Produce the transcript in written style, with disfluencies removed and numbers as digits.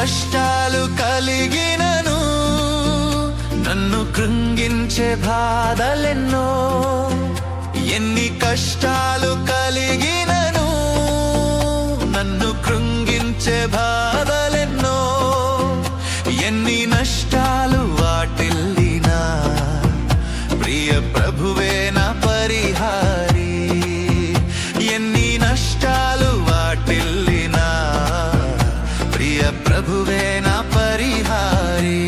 కష్టాలు కలిగినను, నన్ను కృంగించే బాధలెన్నో. ఎన్ని కష్టాలు కలిగినను, నన్ను కృంగించే బాధలెన్నో. ఎన్ని నష్టాలు వాటిల్లినా, ప్రియ ప్రభువే నా పరిహారి. ఎన్ని నష్టాలు వాటిల్లినా, ప్రియ ప్రభువే నా పరిహారి.